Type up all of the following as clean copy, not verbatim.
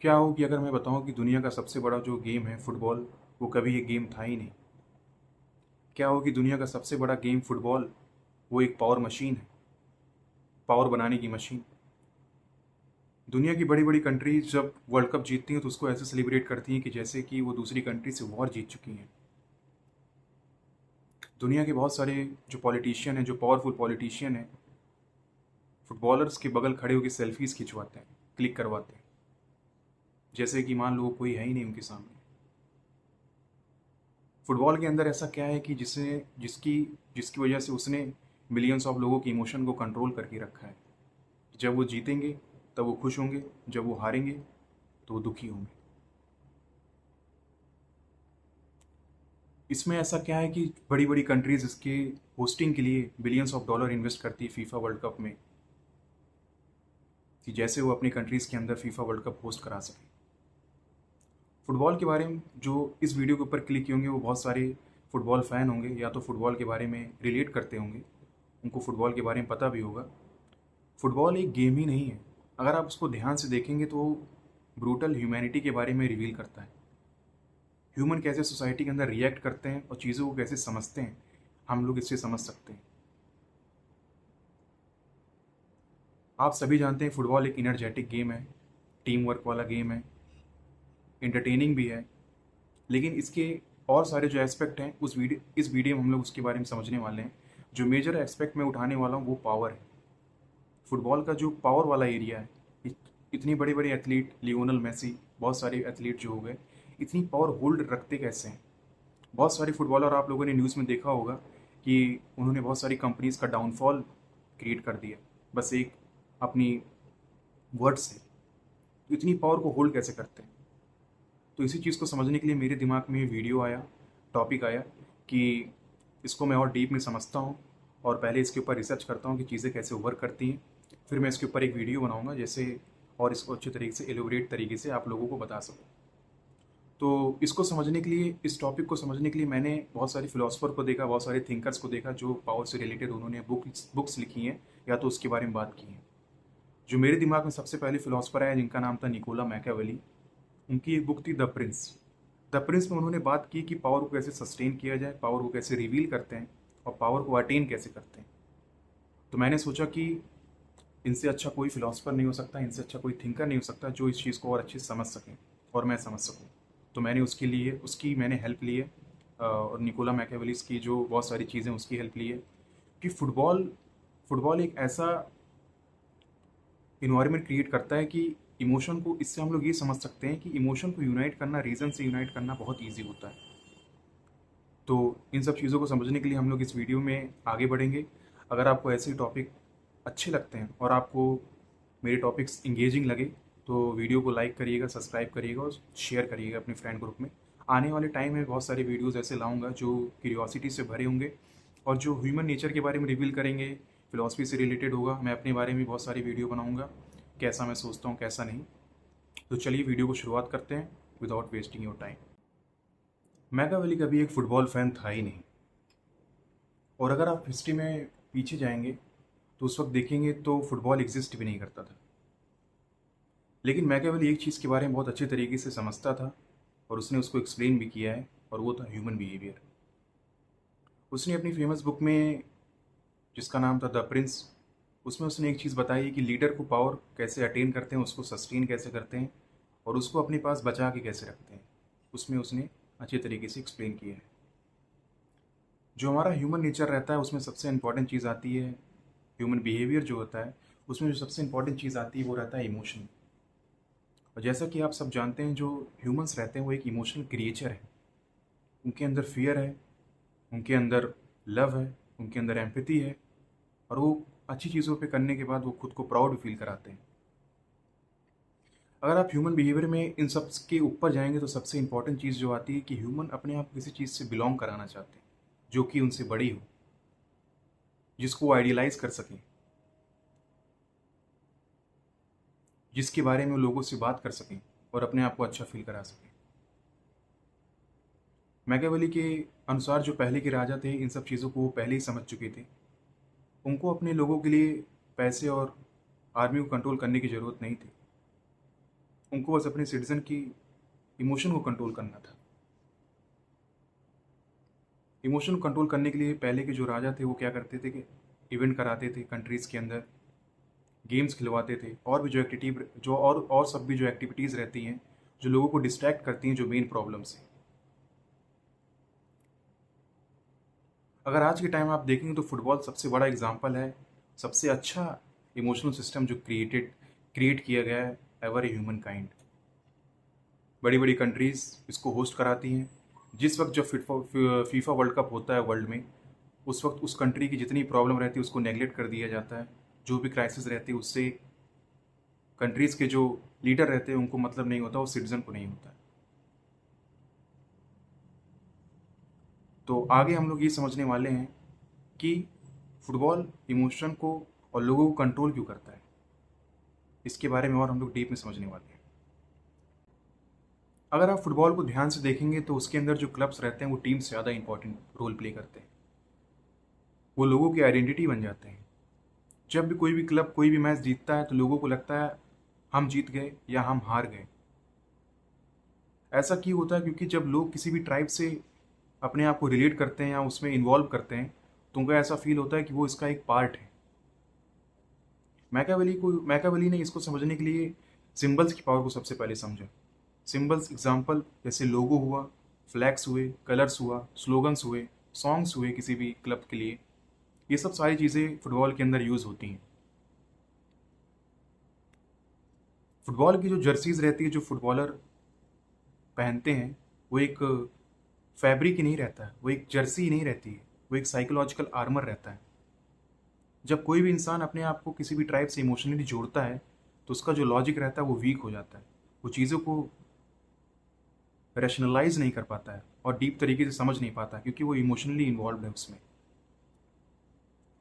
क्या हो कि अगर मैं बताऊं कि दुनिया का सबसे बड़ा जो गेम है फुटबॉल, वो कभी एक गेम था ही नहीं। क्या हो कि दुनिया का सबसे बड़ा गेम फुटबॉल, वो एक पावर मशीन है, पावर बनाने की मशीन। दुनिया की बड़ी बड़ी कंट्रीज जब वर्ल्ड कप जीतती हैं तो उसको ऐसे सेलिब्रेट करती हैं कि जैसे कि वो दूसरी कंट्री से वॉर जीत चुकी हैं। दुनिया के बहुत सारे जो पॉलिटिशियन हैं, जो पावरफुल पॉलिटिशियन हैं, फुटबॉलर्स के बगल खड़े होकर सेल्फीज खिंचवाते हैं, क्लिक करवाते हैं, जैसे कि मान लो कोई है ही नहीं उनके सामने। फुटबॉल के अंदर ऐसा क्या है कि जिसकी जिसकी वजह से उसने मिलियंस ऑफ लोगों के इमोशन को कंट्रोल करके रखा है। जब वो जीतेंगे तब वो खुश होंगे, जब वो हारेंगे तो वो दुखी होंगे। इसमें ऐसा क्या है कि बड़ी बड़ी कंट्रीज इसके होस्टिंग के लिए बिलियंस ऑफ डॉलर इन्वेस्ट करती है फीफा वर्ल्ड कप में, कि जैसे वो अपनी कंट्रीज़ के अंदर फीफा वर्ल्ड कप होस्ट करा सके। फुटबॉल के बारे में जो इस वीडियो के ऊपर क्लिक किए होंगे वो बहुत सारे फुटबॉल फ़ैन होंगे, या तो फुटबॉल के बारे में रिलेट करते होंगे, उनको फुटबॉल के बारे में पता भी होगा। फुटबॉल एक गेम ही नहीं है। अगर आप उसको ध्यान से देखेंगे तो ब्रूटल ह्यूमैनिटी के बारे में रिवील करता है। ह्यूमन कैसे सोसाइटी के अंदर रिएक्ट करते हैं और चीज़ों को कैसे समझते हैं, हम लोग इससे समझ सकते हैं। आप सभी जानते हैं फुटबॉल एक इनर्जेटिक गेम है, टीम वर्क वाला गेम है, एंटरटेनिंग भी है। लेकिन इसके और सारे जो एस्पेक्ट हैं इस वीडियो में हम लोग उसके बारे में समझने वाले हैं। जो मेजर एस्पेक्ट मैं उठाने वाला हूँ वो पावर है। फुटबॉल का जो पावर वाला एरिया है, इतनी बड़े बड़े एथलीट, लियोनल मेसी, बहुत सारे एथलीट जो हो गए, इतनी पावर होल्ड रखते कैसे हैं। बहुत सारे फुटबॉलर आप लोगों ने न्यूज़ में देखा होगा कि उन्होंने बहुत सारी कंपनीज का डाउनफॉल क्रिएट कर दिया, बस एक अपनी वर्ड से। तो इतनी पावर को होल्ड कैसे करते हैं। तो इसी चीज़ को समझने के लिए मेरे दिमाग में वीडियो आया, टॉपिक आया कि इसको मैं और डीप में समझता हूँ और पहले इसके ऊपर रिसर्च करता हूँ कि चीज़ें कैसे वर्क करती हैं। फिर मैं इसके ऊपर एक वीडियो बनाऊँगा जैसे, और इसको अच्छे तरीके से एलोबरेट तरीके से आप लोगों को बता सकूँ। तो इसको समझने के लिए, इस टॉपिक को समझने के लिए मैंने बहुत सारे फिलोसफर को देखा, बहुत सारे थिंकर्स को देखा जो पावर से रिलेटेड उन्होंने बुक्स लिखी हैं या तो उसके बारे में बात की है। जो मेरे दिमाग में सबसे पहले फिलोसफर आया जिनका नाम था निकोला मैकियावेली। उनकी एक बुक थी द प्रिंस। द प्रिंस में उन्होंने बात की कि पावर को कैसे सस्टेन किया जाए, पावर को कैसे रिवील करते हैं और पावर को अटेन कैसे करते हैं। तो मैंने सोचा कि इनसे अच्छा कोई फिलोसफर नहीं हो सकता, इनसे अच्छा कोई थिंकर नहीं हो सकता जो इस चीज़ को और अच्छे से समझ सके और मैं समझ सकूँ। तो मैंने उसकी मैंने हेल्प ली है, और निकोला मैकियावेलिस की जो बहुत सारी चीज़ें उसकी हेल्प ली है। कि फुटबॉल एक ऐसा इन्वायरमेंट क्रिएट करता है कि इमोशन को, इससे हम लोग ये समझ सकते हैं कि इमोशन को यूनाइट करना, रीज़न से यूनाइट करना बहुत ईजी होता है। तो इन सब चीज़ों को समझने के लिए हम लोग इस वीडियो में आगे बढ़ेंगे। अगर आपको ऐसे टॉपिक अच्छे लगते हैं और आपको मेरे टॉपिक्स इंगेजिंग लगे तो वीडियो को लाइक करिएगा, सब्सक्राइब करिएगा और शेयर करिएगा अपने फ्रेंड ग्रुप में। आने वाले टाइम में बहुत सारे वीडियोज़ ऐसे लाऊंगा जो क्यूरियोसिटी से भरे होंगे और जो ह्यूमन नेचर के बारे में रिवील करेंगे, फिलॉसफी से रिलेटेड होगा। मैं अपने बारे में बहुत सारी वीडियो बनाऊंगा, कैसा मैं सोचता हूँ कैसा नहीं। तो चलिए वीडियो को शुरुआत करते हैं without wasting your time. Machiavelli कभी एक फुटबॉल फैन था ही नहीं, और अगर आप हिस्ट्री में पीछे जाएंगे तो उस वक्त देखेंगे तो फुटबॉल एग्जिस्ट भी नहीं करता था। लेकिन मैकियावेली एक चीज़ के बारे में बहुत अच्छे तरीके से समझता था और उसने उसको एक्सप्लेन भी किया है, और वो था ह्यूमन बिहेवियर। उसने अपनी फेमस बुक में, जिसका नाम था द प्रिंस, उसमें उसने एक चीज़ बताई कि लीडर को पावर कैसे अटेन करते हैं, उसको सस्टेन कैसे करते हैं और उसको अपने पास बचा के कैसे रखते हैं। उसमें उसने अच्छे तरीके से एक्सप्लेन किया है। जो हमारा ह्यूमन नेचर रहता है उसमें सबसे इंपॉर्टेंट चीज़ आती है, ह्यूमन बिहेवियर जो होता है उसमें जो सबसे इंपॉर्टेंट चीज़ आती है वो रहता है इमोशन। और जैसा कि आप सब जानते हैं, जो ह्यूमंस रहते हैं वो एक इमोशनल क्रिएचर है। उनके अंदर फियर है, उनके अंदर लव है, उनके अंदर एम्पैथी है, और वो अच्छी चीज़ों पे करने के बाद वो खुद को प्राउड फील कराते हैं। अगर आप ह्यूमन बिहेवियर में इन सब के ऊपर जाएंगे तो सबसे इंपॉर्टेंट चीज़ जो आती है कि ह्यूमन अपने आप को किसी चीज़ से बिलोंग कराना चाहते हैं जो कि उनसे बड़ी हो, जिसको आइडियलाइज कर सकें, जिसके बारे में वो लोगों से बात कर सकें और अपने आप को अच्छा फील करा सकें। मैकियावेली के अनुसार जो पहले के राजा थे इन सब चीज़ों को वो पहले ही समझ चुके थे। उनको अपने लोगों के लिए पैसे और आर्मी को कंट्रोल करने की ज़रूरत नहीं थी। उनको बस अपने सिटीजन की इमोशन को कंट्रोल करना था। इमोशन को कंट्रोल करने के लिए पहले के जो राजा थे वो क्या करते थे कि इवेंट कराते थे कंट्रीज़ के अंदर, गेम्स खिलवाते थे, और भी जो एक्टिविटी जो और सब भी जो एक्टिविटीज़ रहती हैं जो लोगों को डिस्ट्रैक्ट करती हैं जो मेन प्रॉब्लम से। अगर आज के टाइम आप देखेंगे तो फुटबॉल सबसे बड़ा एग्जाम्पल है, सबसे अच्छा इमोशनल सिस्टम जो क्रिएट किया गया है एवर ए ह्यूमन काइंड। बड़ी बड़ी कंट्रीज़ इसको होस्ट कराती हैं। जिस वक्त जब फीफा वर्ल्ड कप होता है वर्ल्ड में, उस वक्त उस कंट्री की जितनी प्रॉब्लम रहती है उसको नेगलेक्ट कर दिया जाता है। जो भी क्राइसिस रहती है उससे कंट्रीज़ के जो लीडर रहते हैं उनको मतलब नहीं होता, वो सिटीजन को नहीं होता है। तो आगे हम लोग ये समझने वाले हैं कि फुटबॉल इमोशन को और लोगों को कंट्रोल क्यों करता है, इसके बारे में और हम लोग डीप में समझने वाले हैं। अगर आप फुटबॉल को ध्यान से देखेंगे तो उसके अंदर जो क्लब्स रहते हैं वो टीम से ज़्यादा इंपॉर्टेंट रोल प्ले करते हैं। वो लोगों की आइडेंटिटी बन जाते हैं। जब भी कोई भी क्लब कोई भी मैच जीतता है तो लोगों को लगता है हम जीत गए या हम हार गए। ऐसा क्यों होता है? क्योंकि जब लोग किसी भी ट्राइब से अपने आप को रिलेट करते हैं या उसमें इन्वॉल्व करते हैं तो उनको ऐसा फील होता है कि वो इसका एक पार्ट है। मैकावेली ने इसको समझने के लिए सिंबल्स की पावर को सबसे पहले समझा। सिंबल्स एग्जाम्पल जैसे लोगो हुआ, फ्लैग्स हुए, कलर्स हुआ, स्लोगन्स हुए, सॉन्ग्स हुए किसी भी क्लब के लिए, ये सब सारी चीज़ें फुटबॉल के अंदर यूज़ होती हैं। फुटबॉल की जो जर्सीज रहती है जो फुटबॉलर पहनते हैं वो एक फैब्रिक ही नहीं रहता है, वो एक जर्सी ही नहीं रहती है, वो एक साइकोलॉजिकल आर्मर रहता है। जब कोई भी इंसान अपने आप को किसी भी ट्राइब से इमोशनली जोड़ता है तो उसका जो लॉजिक रहता है वो वीक हो जाता है, वो चीज़ों को रैशनलाइज नहीं कर पाता है और डीप तरीके से समझ नहीं पाता क्योंकि वो इमोशनली इन्वॉल्व है उसमें।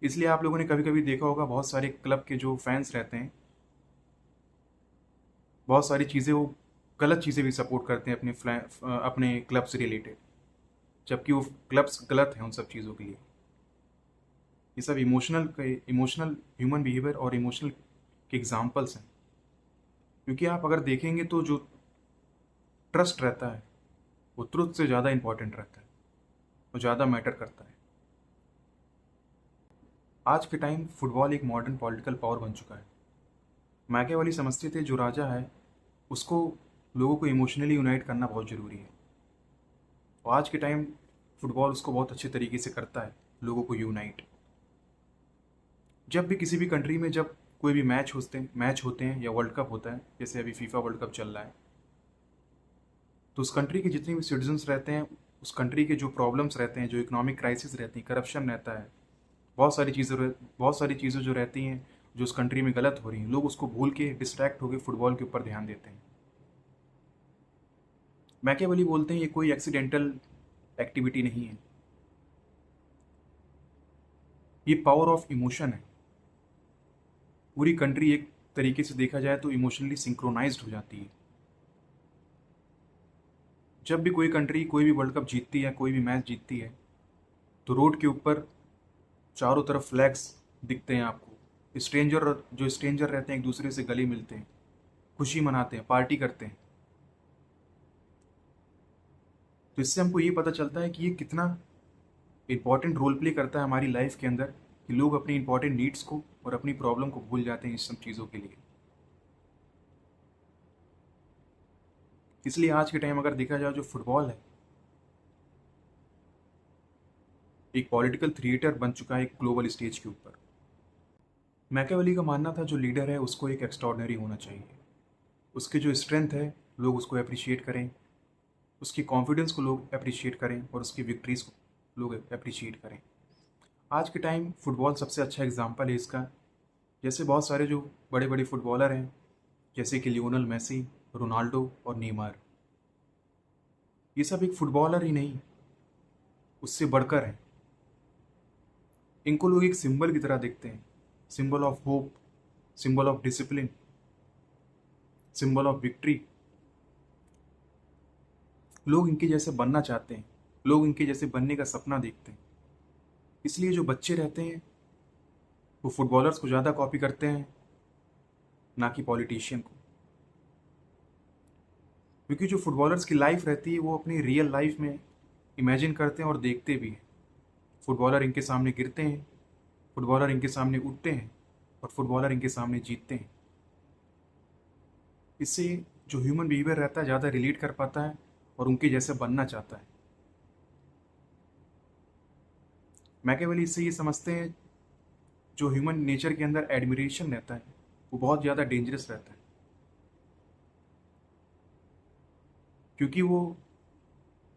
इसलिए आप लोगों ने कभी कभी देखा होगा बहुत सारे क्लब के जो फैंस रहते हैं बहुत सारी चीज़ें वो गलत चीज़ें भी सपोर्ट करते हैं अपने क्लब से रिलेटेड, जबकि वो क्लब्स गलत हैं उन सब चीज़ों के लिए। ये सब इमोशनल ह्यूमन बिहेवियर और इमोशनल के एग्जाम्पल्स हैं। क्योंकि आप अगर देखेंगे तो जो ट्रस्ट रहता है वो ट्रुथ से ज़्यादा इंपॉर्टेंट रहता है, वो ज़्यादा मैटर करता है। आज के टाइम फुटबॉल एक मॉडर्न पॉलिटिकल पावर बन चुका है। मैकियावेली समझते थे जो राजा है उसको लोगों को इमोशनली यूनाइट करना बहुत ज़रूरी है, और आज के टाइम फुटबॉल उसको बहुत अच्छे तरीके से करता है, लोगों को यूनाइट। जब भी किसी भी कंट्री में जब कोई भी मैच होते हैं या वर्ल्ड कप होता है, जैसे अभी फीफा वर्ल्ड कप चल रहा है, तो उस कंट्री के जितने भी सिटीजन्स रहते हैं, उस कंट्री के जो प्रॉब्लम्स रहते हैं, जो इकोनॉमिक क्राइसिस रहती है, करप्शन रहता है, बहुत सारी चीज़ें जो रहती हैं जो उस कंट्री में गलत हो रही हैं, लोग उसको भूल के डिस्ट्रैक्ट होकर फुटबॉल के ऊपर ध्यान देते हैं। मैकियावेली बोलते हैं ये कोई एक्सीडेंटल एक्टिविटी नहीं है, ये पावर ऑफ इमोशन है। पूरी कंट्री एक तरीके से देखा जाए तो इमोशनली सिंक्रोनाइज्ड हो जाती है। जब भी कोई कंट्री कोई भी वर्ल्ड कप जीतती है, कोई भी मैच जीतती है, तो रोड के ऊपर चारों तरफ फ्लैग्स दिखते हैं आपको। स्ट्रेंजर रहते हैं एक दूसरे से गले मिलते हैं, खुशी मनाते हैं, पार्टी करते हैं। तो इससे हमको ये पता चलता है कि ये कितना इंपॉर्टेंट रोल प्ले करता है हमारी लाइफ के अंदर, कि लोग अपनी इंपॉर्टेंट नीड्स को और अपनी प्रॉब्लम को भूल जाते हैं इस सब चीज़ों के लिए। इसलिए आज के टाइम अगर देखा जाए जो फुटबॉल है एक पॉलिटिकल थिएटर बन चुका है एक ग्लोबल स्टेज के ऊपर। मैकियावेली का मानना था जो लीडर है उसको एक एक्स्ट्रॉर्डनरी होना चाहिए, उसके जो स्ट्रेंथ है लोग उसको अप्रिशिएट करें, उसकी कॉन्फिडेंस को लोग अप्रिशिएट करें और उसकी विक्ट्रीज को लोग अप्रिशिएट करें। आज के टाइम फुटबॉल सबसे अच्छा एग्जाम्पल है इसका। जैसे बहुत सारे जो बड़े बड़े फुटबॉलर हैं जैसे कि लियोनल मेसी, रोनाल्डो और नेमार, ये सब एक फुटबॉलर ही नहीं उससे बढ़कर हैं। इनको लोग एक सिंबल की तरह देखते हैं, symbol of hope, symbol of discipline, symbol of victory. लोग इनके जैसे बनना चाहते हैं, लोग इनके जैसे बनने का सपना देखते हैं। इसलिए जो बच्चे रहते हैं वो फुटबॉलर्स को ज़्यादा कॉपी करते हैं, ना कि पॉलिटिशियन को। क्योंकि जो फुटबॉलर्स की लाइफ रहती है वो अपनी रियल लाइफ में इमेजिन करते हैं और देखते भी हैं। फुटबॉलर इनके सामने गिरते हैं, फुटबॉलर इनके सामने उठते हैं और फुटबॉलर इनके सामने जीतते हैं। इससे जो ह्यूमन बिहेवियर रहता है ज़्यादा रिलेट कर पाता है और उनके जैसे बनना चाहता है। मैकियावेली इससे ये समझते हैं जो ह्यूमन नेचर के अंदर एडमिरेशन रहता है वो बहुत ज़्यादा डेंजरस रहता है, क्योंकि वो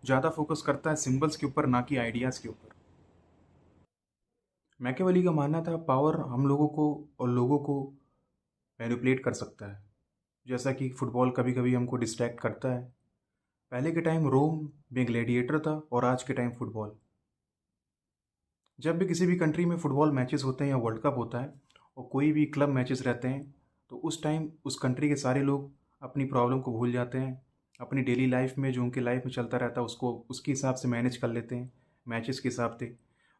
ज़्यादा फोकस करता है सिंबल्स के ऊपर, ना कि आइडियाज़ के ऊपर। मैकियावेली का मानना था पावर हम लोगों को और लोगों को मैनिपुलेट कर सकता है। जैसा कि फुटबॉल कभी कभी हमको डिस्ट्रैक्ट करता है। पहले के टाइम रोम में ग्लैडिएटर था और आज के टाइम फुटबॉल। जब भी किसी भी कंट्री में फुटबॉल मैचेस होते हैं या वर्ल्ड कप होता है और कोई भी क्लब मैचेस रहते हैं, तो उस टाइम उस कंट्री के सारे लोग अपनी प्रॉब्लम को भूल जाते हैं। अपनी डेली लाइफ में जो उनके लाइफ में चलता रहता है उसको उसके हिसाब से मैनेज कर लेते हैं। मैचेस के हिसाब से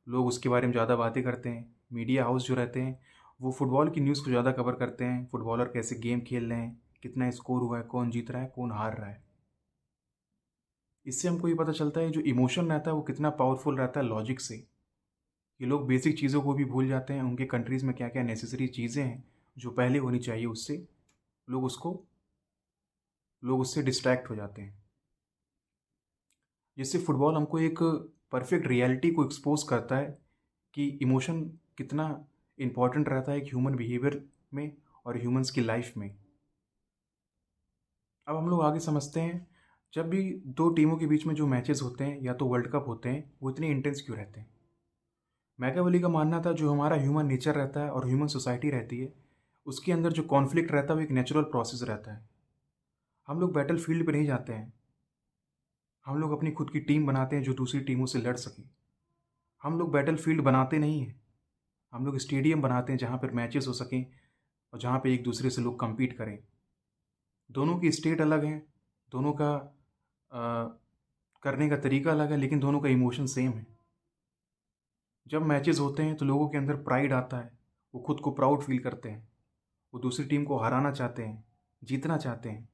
लोग उसके बारे में ज़्यादा बातें करते हैं। मीडिया हाउस जो रहते हैं वो फुटबॉल की न्यूज़ को ज़्यादा कवर करते हैं। फुटबॉलर कैसे गेम खेल रहे हैं, कितना स्कोर हुआ है, कौन जीत रहा है, कौन हार रहा है। इससे हमको ये पता चलता है जो इमोशन रहता है वो कितना पावरफुल रहता है लॉजिक से। ये लोग बेसिक चीज़ों को भी भूल जाते हैं। उनके कंट्रीज़ में क्या क्या नेसेसरी चीज़ें हैं जो पहले होनी चाहिए, उससे लोग उसको लोग उससे डिस्ट्रैक्ट हो जाते हैं। जिससे फुटबॉल हमको एक परफेक्ट रियलिटी को एक्सपोज करता है कि इमोशन कितना इम्पॉर्टेंट रहता है एक ह्यूमन बिहेवियर में और ह्यूमंस की लाइफ में। अब हम लोग आगे समझते हैं जब भी दो टीमों के बीच में जो मैचेस होते हैं या तो वर्ल्ड कप होते हैं वो इतने इंटेंस क्यों रहते हैं। मैकियावेली का मानना था जो हमारा ह्यूमन नेचर रहता है और ह्यूमन सोसाइटी रहती है उसके अंदर जो कॉन्फ्लिक्ट रहता है वो एक नेचुरल प्रोसेस रहता है। हम लोग बैटल फील्ड पर नहीं जाते हैं, हम लोग अपनी खुद की टीम बनाते हैं जो दूसरी टीमों से लड़ सके। हम लोग बैटल फील्ड बनाते नहीं हैं, हम लोग स्टेडियम बनाते हैं जहाँ पर मैचेस हो सकें और जहाँ पे एक दूसरे से लोग compete करें। दोनों की स्टेट अलग है, दोनों का करने का तरीका अलग है, लेकिन दोनों का इमोशन सेम है। जब मैचेस होते हैं तो लोगों के अंदर प्राइड आता है, वो खुद को प्राउड फील करते हैं, वो दूसरी टीम को हराना चाहते हैं, जीतना चाहते हैं।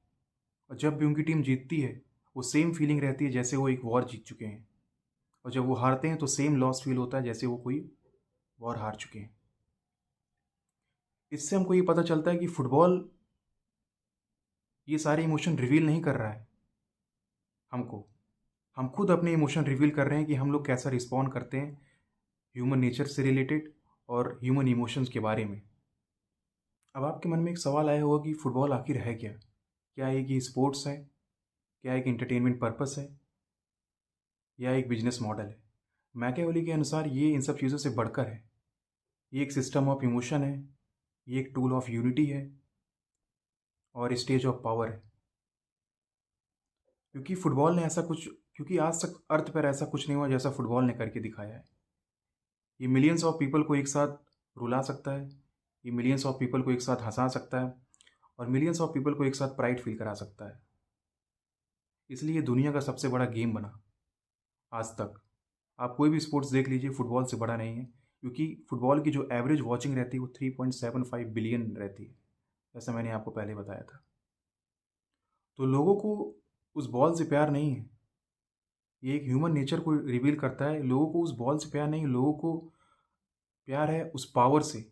और जब भी उनकी टीम जीतती है वो सेम फीलिंग रहती है जैसे वो एक वॉर जीत चुके हैं। और जब वो हारते हैं तो सेम लॉस फील होता है जैसे वो कोई वॉर हार चुके हैं। इससे हमको ये पता चलता है कि फुटबॉल ये सारे इमोशन रिवील नहीं कर रहा है हमको, हम खुद अपने इमोशन रिवील कर रहे हैं कि हम लोग कैसा रिस्पॉन्ड करते हैं ह्यूमन नेचर से रिलेटेड और ह्यूमन इमोशंस के बारे में। अब आपके मन में एक सवाल आया होगा कि फुटबॉल आखिर है क्या? क्या एक ये स्पोर्ट्स है, क्या एक एंटरटेनमेंट पर्पस है, या एक बिजनेस मॉडल है? मैकियावेली के अनुसार ये इन सब चीज़ों से बढ़कर है। ये एक सिस्टम ऑफ इमोशन है, ये एक टूल ऑफ यूनिटी है और स्टेज ऑफ पावर है। क्योंकि फुटबॉल ने ऐसा कुछ क्योंकि आज तक अर्थ पर ऐसा कुछ नहीं हुआ जैसा फुटबॉल ने करके दिखाया है। ये मिलियंस ऑफ पीपल को एक साथ रुला सकता है, ये मिलियंस ऑफ पीपल को एक साथ हंसा सकता है और मिलियंस ऑफ पीपल को एक साथ प्राइड फील करा सकता है। इसलिए ये दुनिया का सबसे बड़ा गेम बना आज तक। आप कोई भी स्पोर्ट्स देख लीजिए, फुटबॉल से बड़ा नहीं है, क्योंकि फुटबॉल की जो एवरेज वॉचिंग रहती है वो 3.75 बिलियन रहती है, जैसा मैंने आपको पहले बताया था। तो लोगों को उस बॉल से प्यार नहीं है, ये एक ह्यूमन नेचर को रिवील करता है। लोगों को उस बॉल से प्यार नहीं, लोगों को प्यार है उस पावर से,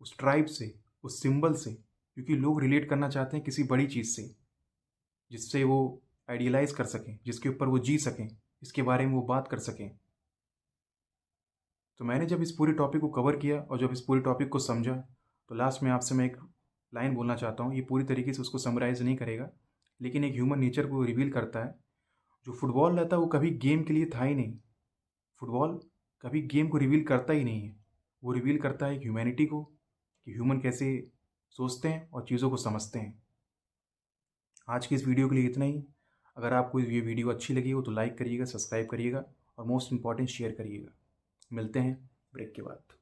उस ट्राइब से, उस सिंबल से। क्योंकि लोग रिलेट करना चाहते हैं किसी बड़ी चीज़ से जिससे वो आइडियलाइज कर सकें, जिसके ऊपर वो जी सकें, इसके बारे में वो बात कर सकें। तो मैंने जब इस पूरे टॉपिक को कवर किया और जब इस पूरे टॉपिक को समझा, तो लास्ट में आपसे मैं एक लाइन बोलना चाहता हूँ। ये पूरी तरीके से उसको समराइज़ नहीं करेगा, लेकिन एक ह्यूमन नेचर को रिवील करता है। जो फुटबॉल रहता है वो कभी गेम के लिए था ही नहीं। फुटबॉल कभी गेम को रिवील करता ही नहीं है, वो रिवील करता है एक ह्यूमैनिटी को, कि ह्यूमन कैसे सोचते हैं और चीज़ों को समझते हैं। आज की इस वीडियो के लिए इतना ही। अगर आपको ये वीडियो अच्छी लगी हो तो लाइक करिएगा, सब्सक्राइब करिएगा और मोस्ट इम्पॉर्टेंट शेयर करिएगा। मिलते हैं ब्रेक के बाद।